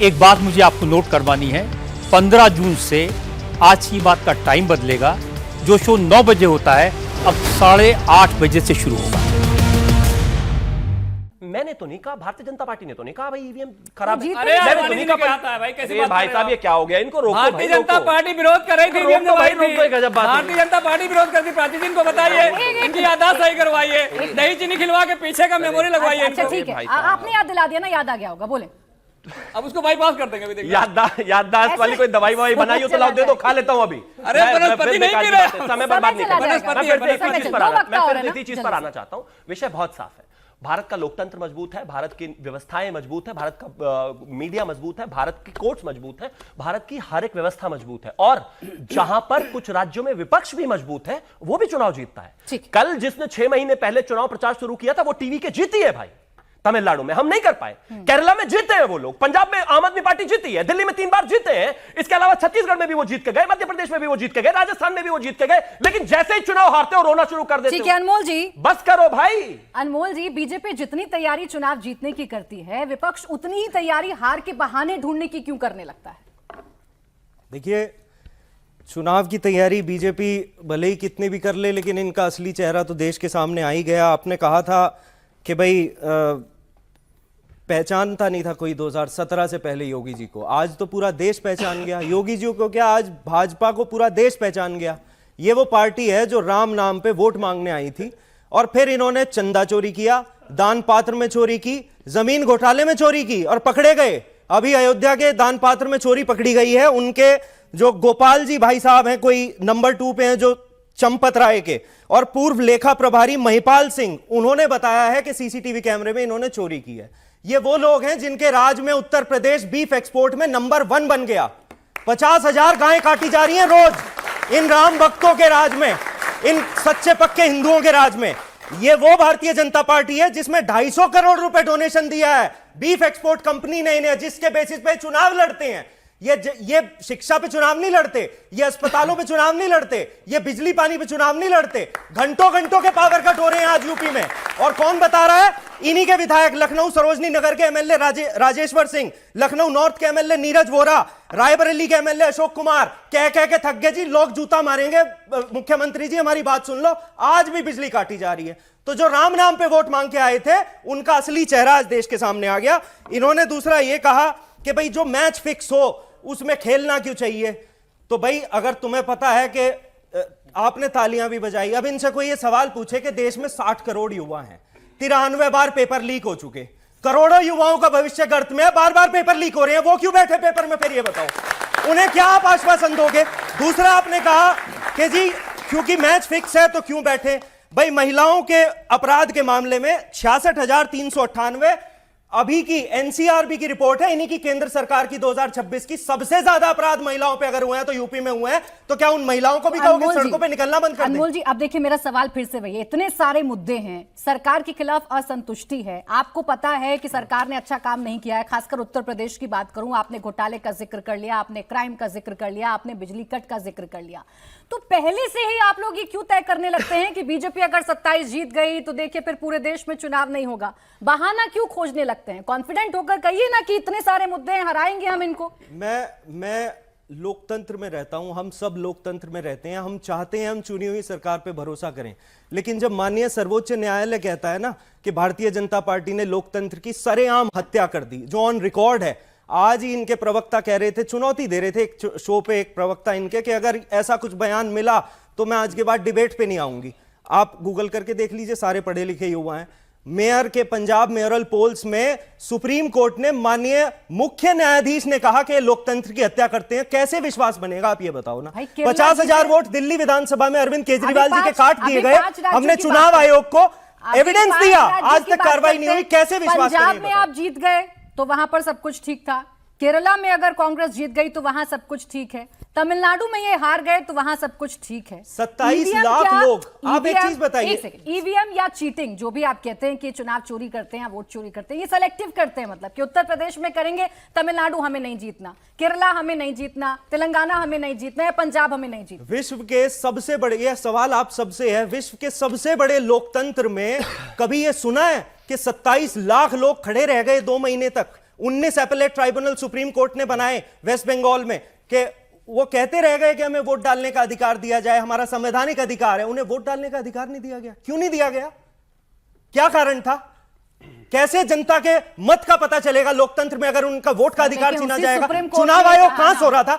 एक बात मुझे आपको नोट करवानी है, 15 जून से आज की बात का टाइम बदलेगा। जो शो 9 बजे होता है अब 8:30 बजे से शुरू होगा। मैंने तो नहीं कहा, भारतीय जनता पार्टी ने तो नहीं कहा भाई ईवीएम खराब है। अरे मैंने तो नहीं कहा आता है भाई, कैसी अरे बात भाई कर साहब रहे ये क्या हो गया, इनको रोको भाई, भारतीय जनता रोको। पार्टी विरोध कर रही थी, ईवीएम रोको भाई, दबाई थी। रोको, एक गजब बात है। भारतीय जनता पार्टी विरोध करती, प्राची को बताइए, इनकी याददाश्त सही करवाइए, दही चीनी खिलवा के पीछे का मेमोरी लगवाइए अच्छा इनको। ठीक है, आपने याद दिला दिया ना, याद आ गया होगा, बोले। अब उसको बाईपास कर देंगे अभी, देखिए। याददाश्त वाली कोई दवाई ववाई बनाई हो तो लाओ, दे दो, खा लेता हूं अभी। अरे वनस्पति नहीं पी रहे, समय बर्बाद नहीं करना। वनस्पति मैं फिर समय इसी चीज चल, पर आना- दो वक्त मैं और फिर है ना, इसी चीज जल्दी पर से। आना चाहता हूं। विषय बहुत साफ है। भारत का लोकतंत्र मजबूत है, भारत की व्यवस्थाएं मजबूत है, भारत का मीडिया मजबूत है, भारत की कोर्ट्स मजबूत है, भारत की हर एक व्यवस्था मजबूत है। और जहां पर कुछ राज्यों में विपक्ष भी मजबूत है, वो भी चुनाव जीतता है। कल जिसने 6 महीने पहले चुनाव प्रचार शुरू किया था, वो टीवी के जीती है भाई। तमिलनाडु में हम नहीं कर पाए, केरला में जीते हैं वो लोग, पंजाब में आम आदमी पार्टी जीती है, दिल्ली में 3 बार जीते हैं, इसके अलावा छत्तीसगढ़ में भी वो जीत के गए, मध्य प्रदेश में भी वो जीत के गए, राजस्थान में भी वो जीत के गए। लेकिन जैसे ही चुनाव हारते हो रोना शुरू कर देते हो। ठीक है अनमोल जी, बस करो भाई। अनमोल जी, बीजेपी जितनी तैयारी चुनाव जीतने की करती है, विपक्ष उतनी ही तैयारी हार के बहाने ढूंढने की क्यों करने लगता है? देखिए, चुनाव की तैयारी बीजेपी भले ही कितनी भी कर ले, लेकिन इनका असली चेहरा तो देश के सामने आ ही गया। आपने कहा था कि भाई पहचानता नहीं था कोई 2017 से पहले योगी जी को, आज तो पूरा देश पहचान गया। योगी जी को क्या, आज भाजपा को पूरा देश पहचान गया। ये वो पार्टी है जो राम नाम पे वोट मांगने आई थी और फिर इन्होंने चंदा चोरी किया, दान पात्र में चोरी की, जमीन घोटाले में चोरी की और पकड़े गए। अभी अयोध्या के दान पात्र में चोरी पकड़ी गई है। उनके जो गोपाल जी भाई साहब हैं, कोई नंबर 2 पे हैं, जो चंपत राय के, और पूर्व लेखा प्रभारी महिपाल सिंह, उन्होंने बताया है कि सीसीटीवी कैमरे में इन्होंने चोरी की है। ये वो लोग हैं जिनके राज में उत्तर प्रदेश बीफ एक्सपोर्ट में नंबर 1 बन गया। 50,000 गायें काटी जा रही हैं रोज इन राम भक्तों के राज में, इन सच्चे पक्के हिंदुओं के राज में। ये वो भारतीय जनता पार्टी है जिसमें 250 करोड़ रुपए डोनेशन दिया है बीफ एक्सपोर्ट कंपनी ने इन्हें, जिसके बेसिस पे चुनाव लड़ते हैं। ये शिक्षा पे चुनाव नहीं लड़ते, ये अस्पतालों पे चुनाव नहीं लड़ते, ये बिजली पानी पे चुनाव नहीं लड़ते। घंटों घंटों के पावर कट हो रहे हैं आज यूपी में। और कौन बता रहा है? इन्हीं के विधायक, लखनऊ सरोजनी नगर के एमएलए राजेश्वर सिंह, लखनऊ नॉर्थ के एमएलए नीरज वोरा, रायबरेली के एमएलए अशोक कुमार। कह के थक गए जी, लोग जूता मारेंगे, मुख्यमंत्री जी हमारी बात सुन लो, आज भी बिजली काटी जा रही है। तो जो राम नाम पे वोट मांग के आए थे, उनका असली चेहरा आज देश के सामने आ गया। इन्होंने दूसरा ये कहा कि भाई जो मैच फिक्स हो उसमें खेलना क्यों चाहिए। तो भाई अगर तुम्हें पता है कि आपने तालियां भी बजाई, अब इनसे कोई ये सवाल पूछे कि देश में 60 करोड़ युवा हैं, 93 बार पेपर लीक हो चुके, करोड़ों युवाओं का भविष्य गर्त में है, बार बार पेपर लीक हो रहे हैं, वो क्यों बैठे पेपर में? फिर ये बताओ उन्हें क्या आप आश्वासन दोगे? दूसरा आपने कहा कि जी क्योंकि मैच फिक्स है तो क्यों बैठे। भाई महिलाओं के अपराध के मामले में 66,398 अभी की एनसीआरबी की रिपोर्ट है, इन्हीं की केंद्र सरकार की 2026 की, सबसे ज्यादा अपराध महिलाओं पे अगर हुए हैं तो यूपी में हुए हैं। तो क्या उन महिलाओं को भी कहोगे सड़कों पे निकलना बंद कर दें? अनमोल जी, अब देखिए मेरा सवाल फिर से वही है, इतने सारे मुद्दे हैं, सरकार के खिलाफ असंतुष्टि है, आपको पता है कि सरकार ने अच्छा काम नहीं किया है। खासकर उत्तर प्रदेश की बात करूं, आपने घोटाले का जिक्र कर लिया, आपने क्राइम का जिक्र कर लिया, आपने बिजली कट का जिक्र कर लिया। तो पहले से ही आप लोग ये क्यों तय करने लगते हैं कि बीजेपी अगर 27 जीत गई तो देखिए फिर पूरे देश में चुनाव नहीं होगा? बहाना क्यों खोजने लगते हैं? कॉन्फिडेंट होकर कहिए ना कि इतने सारे मुद्दे हैं, हराएंगे हम इनको। मैं लोकतंत्र में रहता हूं, हम सब लोकतंत्र में रहते हैं, हम चाहते हैं हम चुनी हुई सरकार पे भरोसा करें। लेकिन जब माननीय सर्वोच्च न्यायालय कहता है ना कि भारतीय जनता पार्टी ने लोकतंत्र की सरेआम हत्या कर दी, जो ऑन रिकॉर्ड है। आज ही इनके प्रवक्ता कह रहे थे, चुनौती दे रहे थे एक शो पे एक प्रवक्ता इनके, कि अगर ऐसा कुछ बयान मिला तो मैं आज के बाद डिबेट पे नहीं आऊंगी। आप गूगल करके देख लीजिए, सारे पढ़े लिखे युवा हैं। मेयर के पंजाब मेयरल पोल्स में सुप्रीम कोर्ट ने, माननीय मुख्य न्यायाधीश ने कहा कि लोकतंत्र की हत्या करते हैं। कैसे विश्वास बनेगा आप ये बताओ ना? 50,000 वोट दिल्ली विधानसभा में अरविंद केजरीवाल जी के काट दिए गए, हमने चुनाव आयोग को एविडेंस दिया, आज तक कार्रवाई नहीं हुई। कैसे विश्वास करें? पंजाब में आप जीत गए तो वहां पर सब कुछ ठीक था, केरला में अगर कांग्रेस जीत गई तो वहां सब कुछ ठीक है, तमिलनाडु में ये हार गए तो वहां सब कुछ ठीक है। 27 लाख लोग। आप एक चीज बताइए, ईवीएम या चीटिंग, जो भी आप कहते हैं कि चुनाव चोरी करते हैं, वोट चोरी करते हैं, ये सेलेक्टिव करते हैं, मतलब कि उत्तर प्रदेश में करेंगे, तमिलनाडु हमें नहीं जीतना, केरला हमें नहीं जीतना, तेलंगाना हमें नहीं जीतना है, पंजाब हमें नहीं जीतना। विश्व के सबसे बड़े, यह सवाल आप सबसे है, विश्व के सबसे बड़े लोकतंत्र में कभी यह सुना है कि 27 लाख लोग खड़े रह गए 2 महीने तक? 19 एपेलेट ट्राइब्यूनल सुप्रीम कोर्ट ने बनाए वेस्ट बंगाल में, कि वो कहते रह गए कि हमें वोट डालने का अधिकार दिया जाए, हमारा संवैधानिक अधिकार है। उन्हें वोट डालने का अधिकार नहीं दिया गया। क्यों नहीं दिया गया? क्या कारण था? कैसे जनता के मत का पता चलेगा लोकतंत्र में अगर उनका वोट का अधिकार छीना जाएगा? चुनाव आयोग कहां सो रहा था?